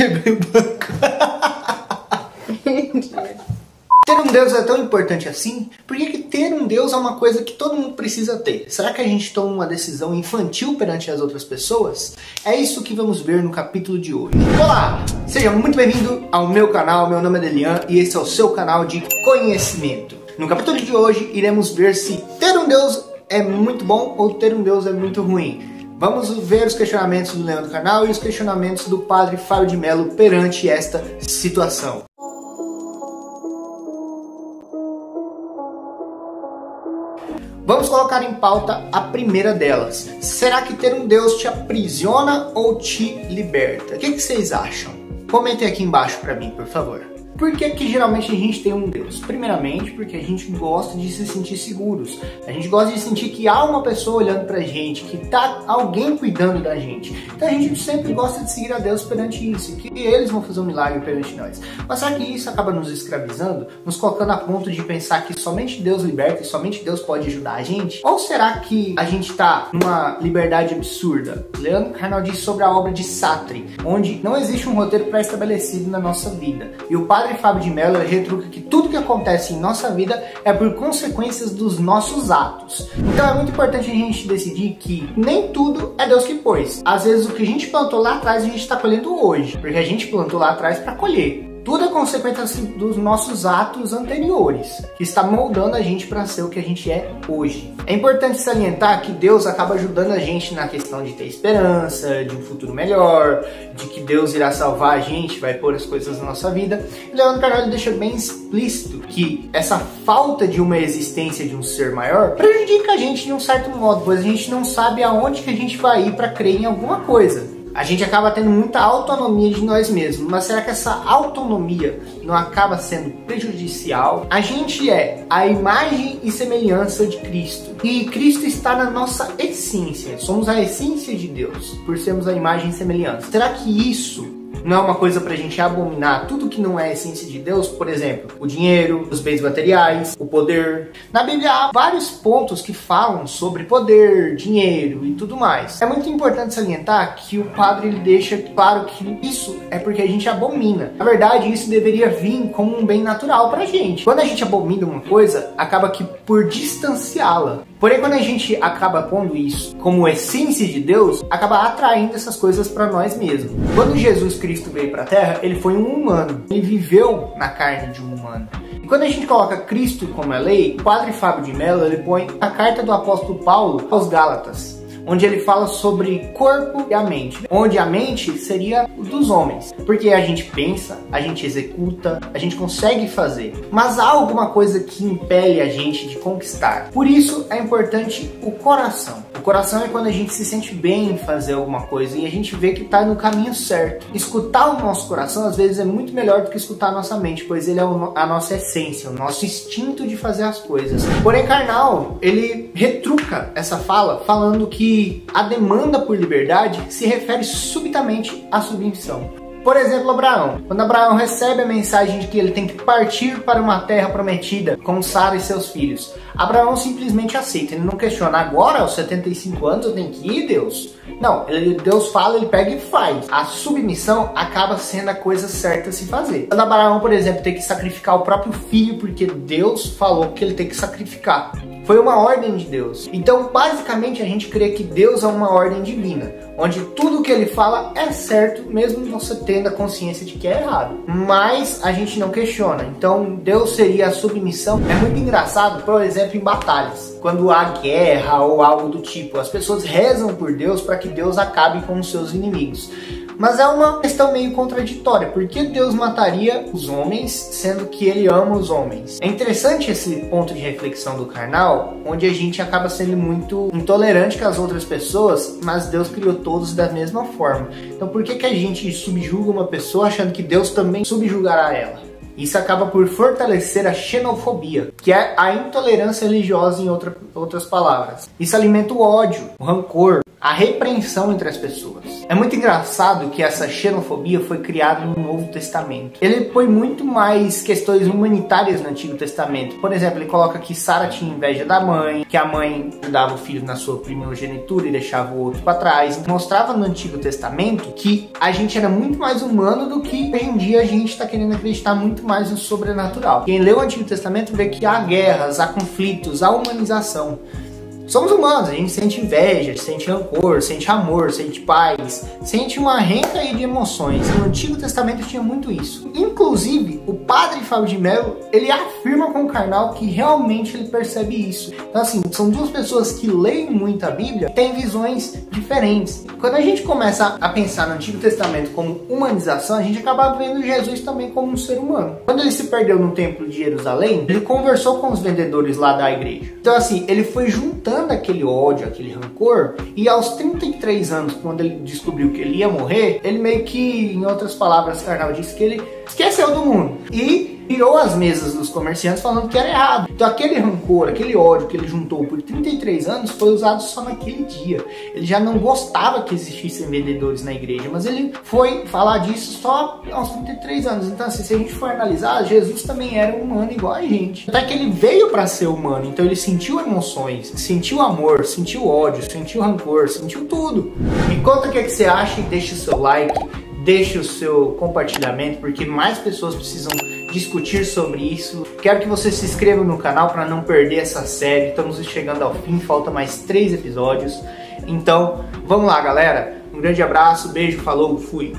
Quebrei o banco. Ter um Deus é tão importante assim? Por que ter um Deus é uma coisa que todo mundo precisa ter? Será que a gente toma uma decisão infantil perante as outras pessoas? É isso que vamos ver no capítulo de hoje. Olá! Seja muito bem-vindo ao meu canal, meu nome é Delian e esse é o seu canal de conhecimento. No capítulo de hoje iremos ver se ter um Deus é muito bom ou ter um Deus é muito ruim. Vamos ver os questionamentos do Leão do canal e os questionamentos do Padre Fábio de Mello perante esta situação. Vamos colocar em pauta a primeira delas. Será que ter um Deus te aprisiona ou te liberta? O que vocês acham? Comentem aqui embaixo pra mim, por favor. Por que que geralmente a gente tem um Deus? Primeiramente, porque a gente gosta de se sentir seguros. A gente gosta de sentir que há uma pessoa olhando pra gente, que tá alguém cuidando da gente. Então a gente sempre gosta de seguir a Deus perante isso, que eles vão fazer um milagre perante nós. Mas será que isso acaba nos escravizando? Nos colocando a ponto de pensar que somente Deus liberta e somente Deus pode ajudar a gente? Ou será que a gente tá numa liberdade absurda? Leandro Carnal diz sobre a obra de Sartre, onde não existe um roteiro pré-estabelecido na nossa vida. E o Padre Fábio de Mello retruca que tudo que acontece em nossa vida é por consequências dos nossos atos. Então é muito importante a gente decidir que nem tudo é Deus que pôs. Às vezes o que a gente plantou lá atrás a gente está colhendo hoje, porque a gente plantou lá atrás para colher. Tudo é consequência dos nossos atos anteriores, que está moldando a gente para ser o que a gente é hoje. É importante salientar que Deus acaba ajudando a gente na questão de ter esperança, de um futuro melhor, de que Deus irá salvar a gente, vai pôr as coisas na nossa vida. E Leandro Carnal deixa bem explícito que essa falta de uma existência de um ser maior prejudica a gente de um certo modo, pois a gente não sabe aonde que a gente vai ir para crer em alguma coisa. A gente acaba tendo muita autonomia de nós mesmos, mas será que essa autonomia não acaba sendo prejudicial? A gente é a imagem e semelhança de Cristo. E Cristo está na nossa essência. Somos a essência de Deus, por sermos a imagem e semelhança. Será que isso não é uma coisa pra gente abominar tudo que não é a essência de Deus? Por exemplo, o dinheiro, os bens materiais, o poder. Na Bíblia há vários pontos que falam sobre poder, dinheiro e tudo mais. É muito importante salientar que o padre ele deixa claro que isso é porque a gente abomina. Na verdade, isso deveria vir como um bem natural pra gente. Quando a gente abomina uma coisa, acaba que por distanciá-la. Porém, quando a gente acaba pondo isso como essência de Deus, acaba atraindo essas coisas para nós mesmos. Quando Jesus Cristo veio para a Terra, ele foi um humano. Ele viveu na carne de um humano. E quando a gente coloca Cristo como a lei, o Padre Fábio de Mello ele põe a carta do apóstolo Paulo aos Gálatas, onde ele fala sobre corpo e a mente, onde a mente seria dos homens, porque a gente pensa, a gente executa, a gente consegue fazer, mas há alguma coisa que impele a gente de conquistar. Por isso é importante o coração. O coração é quando a gente se sente bem em fazer alguma coisa e a gente vê que está no caminho certo. Escutar o nosso coração às vezes é muito melhor do que escutar a nossa mente, pois ele é a nossa essência, o nosso instinto de fazer as coisas. Porém, Carnal, ele retruca essa fala falando que a demanda por liberdade se refere subitamente à submissão. Por exemplo, Abraão. Quando Abraão recebe a mensagem de que ele tem que partir para uma terra prometida com Sara e seus filhos, Abraão simplesmente aceita. Ele não questiona: agora, aos 75 anos, eu tenho que ir, Deus? Não, Deus fala, ele pega e faz. A submissão acaba sendo a coisa certa a se fazer. Quando Abraão, por exemplo, tem que sacrificar o próprio filho porque Deus falou que ele tem que sacrificar, foi uma ordem de Deus. Então, basicamente, a gente crê que Deus é uma ordem divina, onde tudo que ele fala é certo, mesmo você tendo a consciência de que é errado. Mas a gente não questiona. Então, Deus seria a submissão. É muito engraçado, por exemplo, em batalhas. Quando há guerra ou algo do tipo, as pessoas rezam por Deus para que Deus acabe com os seus inimigos. Mas é uma questão meio contraditória. Por que Deus mataria os homens, sendo que ele ama os homens? É interessante esse ponto de reflexão do Carnal, onde a gente acaba sendo muito intolerante com as outras pessoas, mas Deus criou todos da mesma forma. Então por que a gente subjuga uma pessoa achando que Deus também subjugará ela? Isso acaba por fortalecer a xenofobia, que é a intolerância religiosa em outras palavras. Isso alimenta o ódio, o rancor, a repreensão entre as pessoas. É muito engraçado que essa xenofobia foi criada no Novo Testamento. Ele põe muito mais questões humanitárias no Antigo Testamento. Por exemplo, ele coloca que Sara tinha inveja da mãe, que a mãe ajudava o filho na sua primogenitura e deixava o outro para trás. Mostrava no Antigo Testamento que a gente era muito mais humano do que hoje em dia a gente está querendo acreditar muito mais no sobrenatural. Quem lê o Antigo Testamento vê que há guerras, há conflitos, há humanização. Somos humanos, a gente sente inveja, sente rancor, sente amor, sente paz, sente uma renca aí de emoções. No Antigo Testamento tinha muito isso. Inclusive, o padre Fábio de Mello, ele afirma com o carnal que realmente ele percebe isso. Então assim, são duas pessoas que leem muito a Bíblia, têm visões diferentes. Quando a gente começa a pensar no Antigo Testamento como humanização, a gente acaba vendo Jesus também como um ser humano. Quando ele se perdeu no templo de Jerusalém, ele conversou com os vendedores lá da igreja. Então assim, ele foi juntando aquele ódio, aquele rancor, e aos 33 anos, quando ele descobriu que ele ia morrer, ele meio que, em outras palavras, carnal, disse que ele esqueceu do mundo e virou as mesas dos comerciantes falando que era errado. Então aquele rancor, aquele ódio que ele juntou por 33 anos foi usado só naquele dia. Ele já não gostava que existissem vendedores na igreja, mas ele foi falar disso só aos 33 anos. Então assim, se a gente for analisar, Jesus também era humano igual a gente. Até que ele veio para ser humano, então ele sentiu emoções, sentiu amor, sentiu ódio, sentiu rancor, sentiu tudo. Me conta o que você acha e deixa o seu like, deixe o seu compartilhamento, porque mais pessoas precisam discutir sobre isso. Quero que você se inscreva no canal para não perder essa série. Estamos chegando ao fim, falta mais 3 episódios. Então, vamos lá, galera. Um grande abraço, beijo, falou, fui!